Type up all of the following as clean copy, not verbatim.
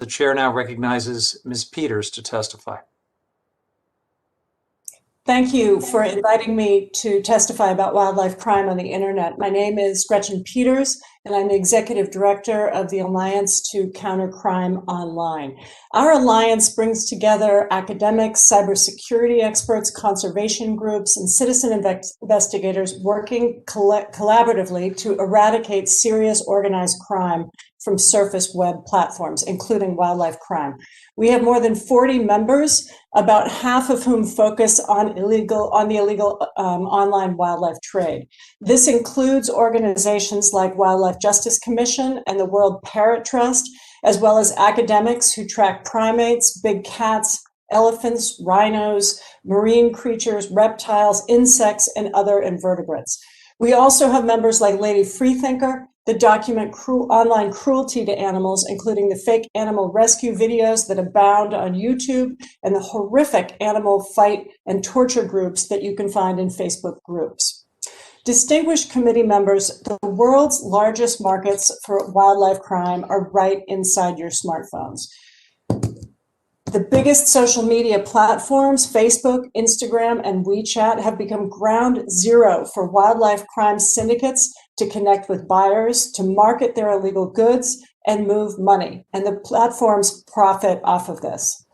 The chair now recognizes Ms. Peters to testify. Thank you for inviting me to testify about wildlife crime on the internet. My name is Gretchen Peters, and I'm the Executive Director of the Alliance to Counter Crime Online. Our alliance brings together academics, cybersecurity experts, conservation groups, and citizen investigators working collaboratively to eradicate serious organized crime from surface web platforms, including wildlife crime. We have more than 40 members, about half of whom focus on the illegal online wildlife trade. This includes organizations like Wildlife Justice Commission and the World Parrot Trust, as well as academics who track primates, big cats, elephants, rhinos, marine creatures, reptiles, insects, and other invertebrates. We also have members like Lady Freethinker, that document online cruelty to animals, including the fake animal rescue videos that abound on YouTube and the horrific animal fight and torture groups that you can find in Facebook groups. Distinguished committee members, the world's largest markets for wildlife crime are right inside your smartphones. The biggest social media platforms, Facebook, Instagram, and WeChat, have become ground zero for wildlife crime syndicates to connect with buyers, to market their illegal goods, and move money. And the platforms profit off of this.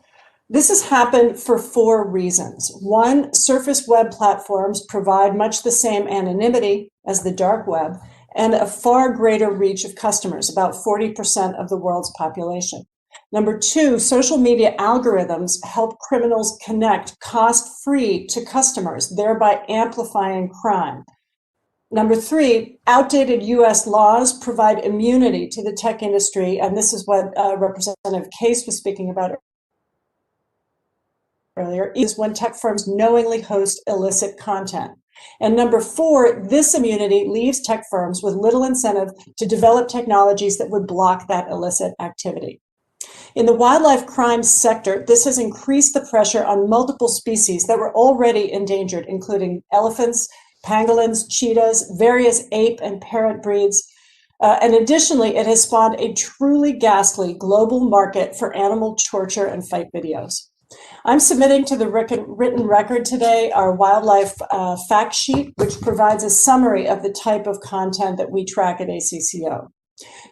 This has happened for 4 reasons. 1, surface web platforms provide much the same anonymity as the dark web and a far greater reach of customers, about 40% of the world's population. Number 2, social media algorithms help criminals connect cost-free to customers, thereby amplifying crime. Number 3, outdated US laws provide immunity to the tech industry, and this is what Representative Case was speaking about earlier, is when tech firms knowingly host illicit content. And number 4, this immunity leaves tech firms with little incentive to develop technologies that would block that illicit activity. In the wildlife crime sector, this has increased the pressure on multiple species that were already endangered, including elephants, pangolins, cheetahs, various ape and parrot breeds. And additionally, it has spawned a truly ghastly global market for animal torture and fight videos. I'm submitting to the written record today our wildlife fact sheet, which provides a summary of the type of content that we track at ACCO.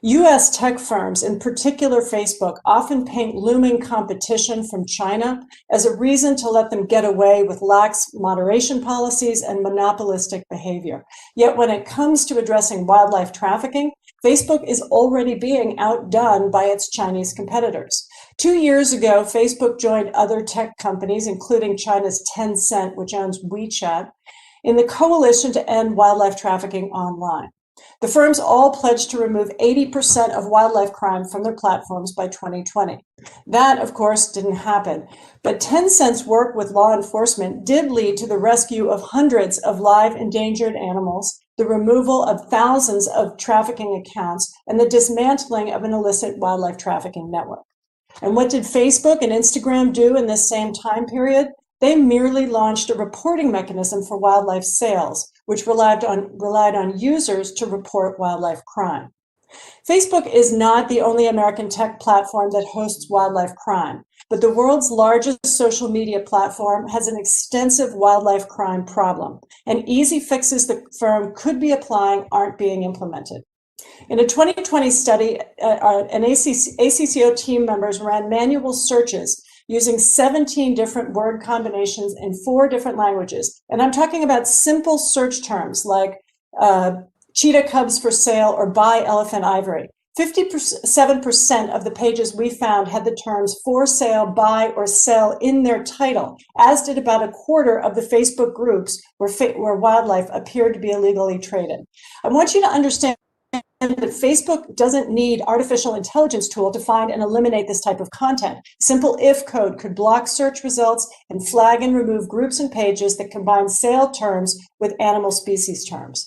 US tech firms, in particular Facebook, often paint looming competition from China as a reason to let them get away with lax moderation policies and monopolistic behavior. Yet when it comes to addressing wildlife trafficking, Facebook is already being outdone by its Chinese competitors. 2 years ago, Facebook joined other tech companies, including China's Tencent, which owns WeChat, in the coalition to end wildlife trafficking online. The firms all pledged to remove 80% of wildlife crime from their platforms by 2020. That, of course, didn't happen. But Tencent's work with law enforcement did lead to the rescue of hundreds of live endangered animals, the removal of thousands of trafficking accounts, and the dismantling of an illicit wildlife trafficking network. And what did Facebook and Instagram do in this same time period? They merely launched a reporting mechanism for wildlife sales, which relied on users to report wildlife crime. Facebook is not the only American tech platform that hosts wildlife crime, but the world's largest social media platform has an extensive wildlife crime problem, and easy fixes the firm could be applying aren't being implemented. In a 2020 study, ACCO team members ran manual searches using 17 different word combinations in 4 different languages. And I'm talking about simple search terms like cheetah cubs for sale or buy elephant ivory. 57% of the pages we found had the terms for sale, buy, or sell in their title, as did about a quarter of the Facebook groups where wildlife appeared to be illegally traded. I want you to understand that Facebook doesn't need artificial intelligence tool to find and eliminate this type of content. Simple if code could block search results and flag and remove groups and pages that combine sale terms with animal species terms.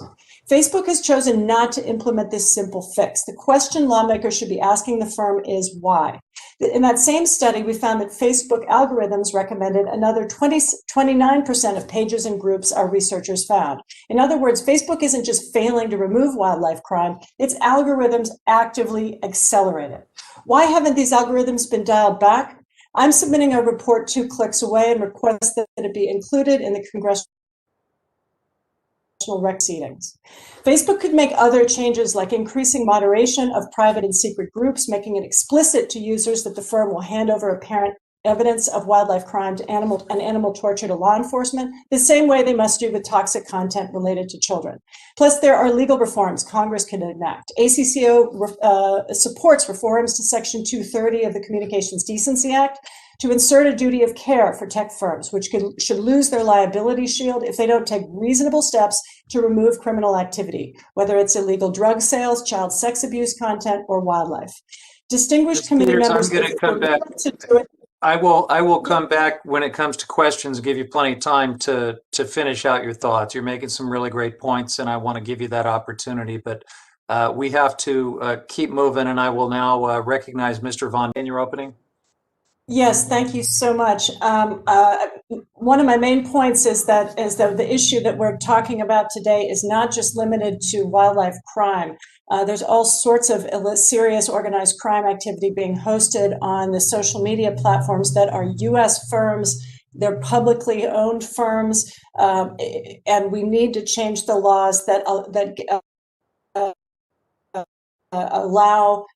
Facebook has chosen not to implement this simple fix. The question lawmakers should be asking the firm is why. In that same study, we found that Facebook algorithms recommended another 29% of pages and groups our researchers found. In other words, Facebook isn't just failing to remove wildlife crime, its algorithms actively accelerate it. Why haven't these algorithms been dialed back? I'm submitting a report 2 clicks away and request that it be included in the congressional proceedings. Facebook could make other changes like increasing moderation of private and secret groups, making it explicit to users that the firm will hand over apparent evidence of wildlife crime to animal torture to law enforcement, the same way they must do with toxic content related to children. Plus, there are legal reforms Congress can enact. ACCO supports reforms to Section 230 of the Communications Decency Act to insert a duty of care for tech firms, which should lose their liability shield if they don't take reasonable steps to remove criminal activity, whether it's illegal drug sales, child sex abuse content, or wildlife. Distinguished Ms. committee Peters, members, I'm going to come back. I will come back when it comes to questions, give you plenty of time to finish out your thoughts. You're making some really great points, and I want to give you that opportunity, but we have to keep moving, and I will now recognize Mr. Von in your opening. Yes, thank you so much. One of my main points is that the issue that we're talking about today is not just limited to wildlife crime. There's all sorts of serious organized crime activity being hosted on the social media platforms that are U.S. firms. They're publicly owned firms, and we need to change the laws that allow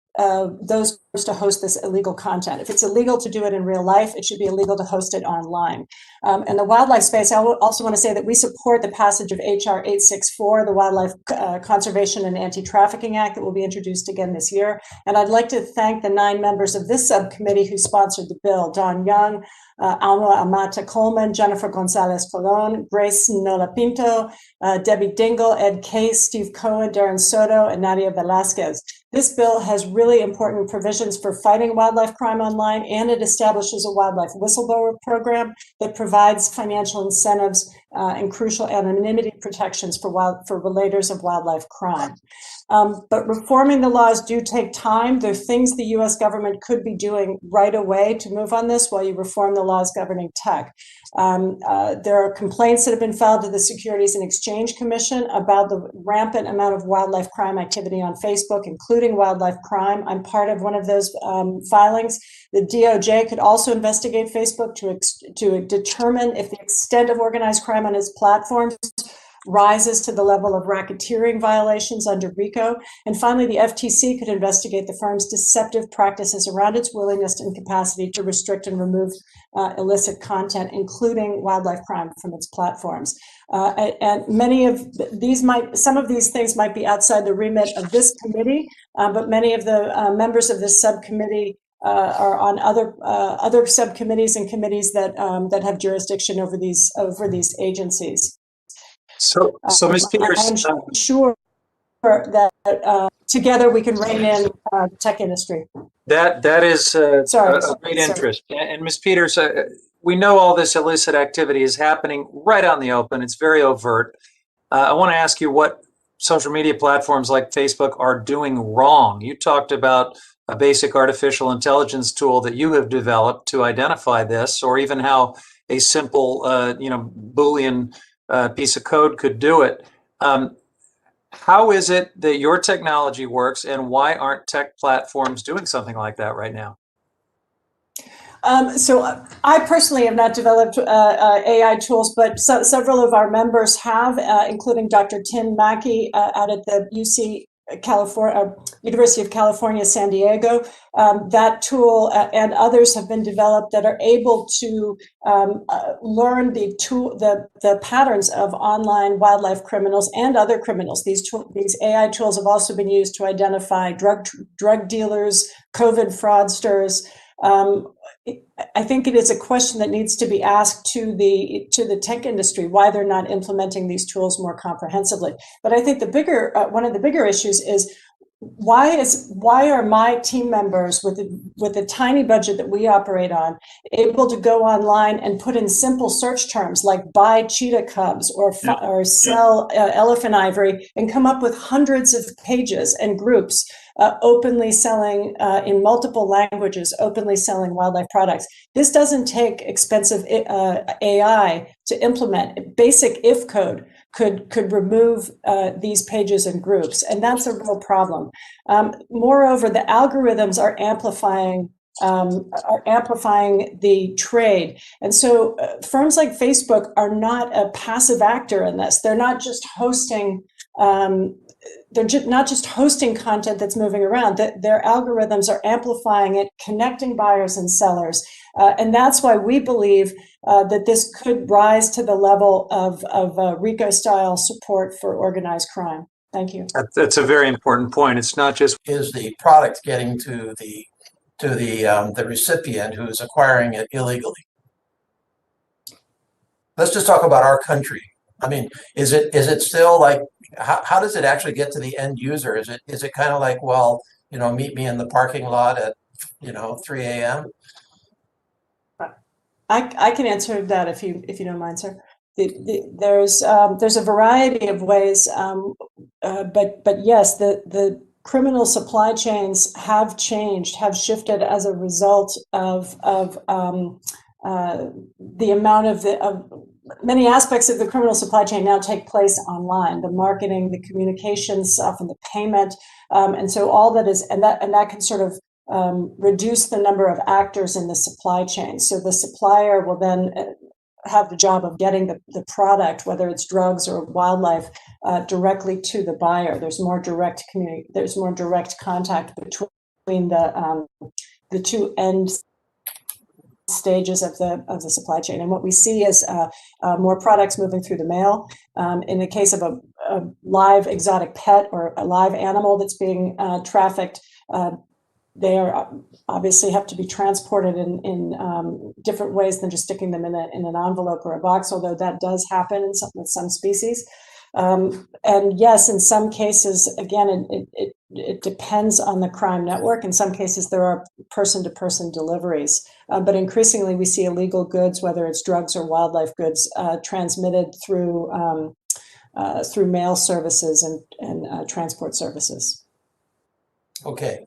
those to host this illegal content. If it's illegal to do it in real life, it should be illegal to host it online. In the wildlife space, I also want to say that we support the passage of H.R. 864, the Wildlife Conservation and Anti-Trafficking Act that will be introduced again this year. And I'd like to thank the 9 members of this subcommittee who sponsored the bill: Don Young, Alma Amata Coleman, Jennifer Gonzalez Colon, Grace Nola Pinto, Debbie Dingle, Ed Case, Steve Cohen, Darren Soto, and Nadia Velasquez. This bill has really important provisions for fighting wildlife crime online, and it establishes a wildlife whistleblower program that provides financial incentives and crucial anonymity protections for relators of wildlife crime. But reforming the laws do take time. There are things the U.S. government could be doing right away to move on this while you reform the laws governing tech. There are complaints that have been filed to the Securities and Exchange Commission about the rampant amount of wildlife crime activity on Facebook, including wildlife crime. I'm part of one of those filings. The DOJ could also investigate Facebook to determine if the extent of organized crime on its platforms rises to the level of racketeering violations under RICO. And finally, the FTC could investigate the firm's deceptive practices around its willingness and capacity to restrict and remove illicit content, including wildlife crime, from its platforms. And some of these things might be outside the remit of this committee, but many of the members of this subcommittee are on other subcommittees and committees that have jurisdiction over these agencies. So Ms. Peters, I'm sure that together we can rein in the tech industry. that is a great interest. And Ms. Peters, we know all this illicit activity is happening right out in the open. It's very overt. I want to ask you what social media platforms like Facebook are doing wrong. You talked about a basic artificial intelligence tool that you have developed to identify this, or even how a simple, Boolean piece of code could do it. How is it that your technology works, and why aren't tech platforms doing something like that right now? So I personally have not developed AI tools, but several of our members have, including Dr. Tim Mackey out at the University of California, San Diego. That tool and others have been developed that are able to learn the patterns of online wildlife criminals and other criminals. These AI tools have also been used to identify drug dealers, COVID fraudsters. I think it is a question that needs to be asked to the tech industry, why they're not implementing these tools more comprehensively. But I think one of the bigger issues is why are my team members with the tiny budget that we operate on able to go online and put in simple search terms like buy cheetah cubs or sell elephant ivory and come up with hundreds of pages and groups openly selling in multiple languages, openly selling wildlife products. This doesn't take expensive AI to implement. Basic if code could remove these pages and groups, and that's a real problem. Moreover, the algorithms are amplifying the trade. And so firms like Facebook are not a passive actor in this. They're not just hosting not just hosting content that's moving around. Their algorithms are amplifying it, connecting buyers and sellers. And that's why we believe that this could rise to the level of RICO-style support for organized crime. Thank you. That's a very important point. It's not just is the product getting to the recipient who is acquiring it illegally. Let's just talk about our country. I mean, is it still like, how does it actually get to the end user? Is it kind of like, well, meet me in the parking lot at 3 a.m.? I can answer that if you don't mind, sir. There's a variety of ways, but yes, the criminal supply chains have changed, have shifted as a result of the amount of many aspects of the criminal supply chain now take place online. The marketing, the communications, often the payment, and so all that is, and that can sort of reduce the number of actors in the supply chain. So the supplier will then have the job of getting the product, whether it's drugs or wildlife, directly to the buyer. There's more direct contact between the two end stages of the supply chain. And what we see is more products moving through the mail. In the case of a live exotic pet or a live animal that's being trafficked, they are obviously have to be transported in different ways than just sticking them in an envelope or a box, although that does happen with some species. And yes, in some cases, again, it depends on the crime network. In some cases, there are person-to-person deliveries, but increasingly we see illegal goods, whether it's drugs or wildlife goods, transmitted through mail services and transport services. Okay.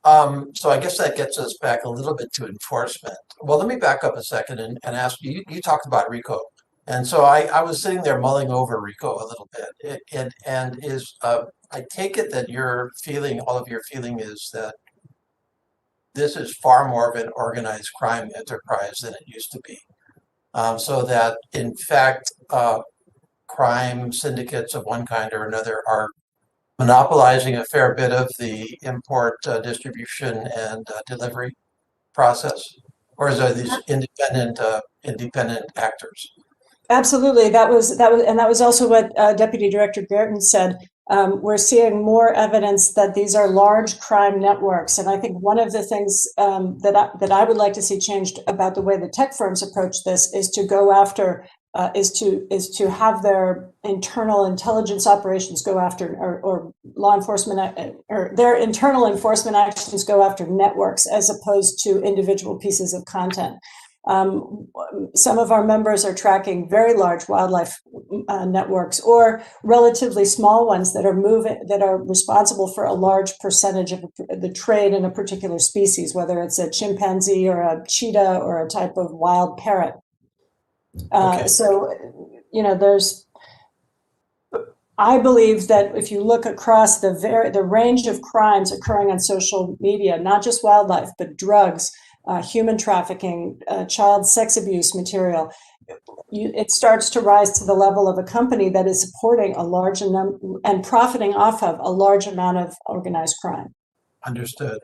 So I guess that gets us back a little bit to enforcement. Well, let me back up a second and ask you, you talked about RICO. And so I was sitting there mulling over RICO a little bit. I take it that all of your feeling is that this is far more of an organized crime enterprise than it used to be. So that in fact, crime syndicates of one kind or another are monopolizing a fair bit of the import, distribution, and delivery process, or are these independent actors? Absolutely, that was also what Deputy Director Gretchen said. We're seeing more evidence that these are large crime networks, and I think one of the things that I would like to see changed about the way the tech firms approach this is to go after. Is to have their internal intelligence operations go after, or law enforcement, or their internal enforcement actions go after networks as opposed to individual pieces of content. Some of our members are tracking very large wildlife networks or relatively small ones that are responsible for a large percentage of the trade in a particular species, whether it's a chimpanzee or a cheetah or a type of wild parrot. Okay. So, I believe that if you look across the range of crimes occurring on social media, not just wildlife, but drugs, human trafficking, child sex abuse material, it starts to rise to the level of a company that is supporting a large and profiting off of a large amount of organized crime. Understood.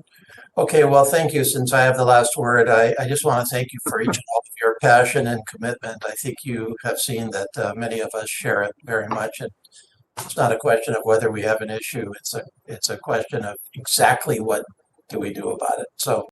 Okay, well, thank you. Since I have the last word, I just want to thank you for each and all of your passion and commitment. I think you have seen that many of us share it very much. And it's not a question of whether we have an issue. It's a question of exactly what do we do about it. So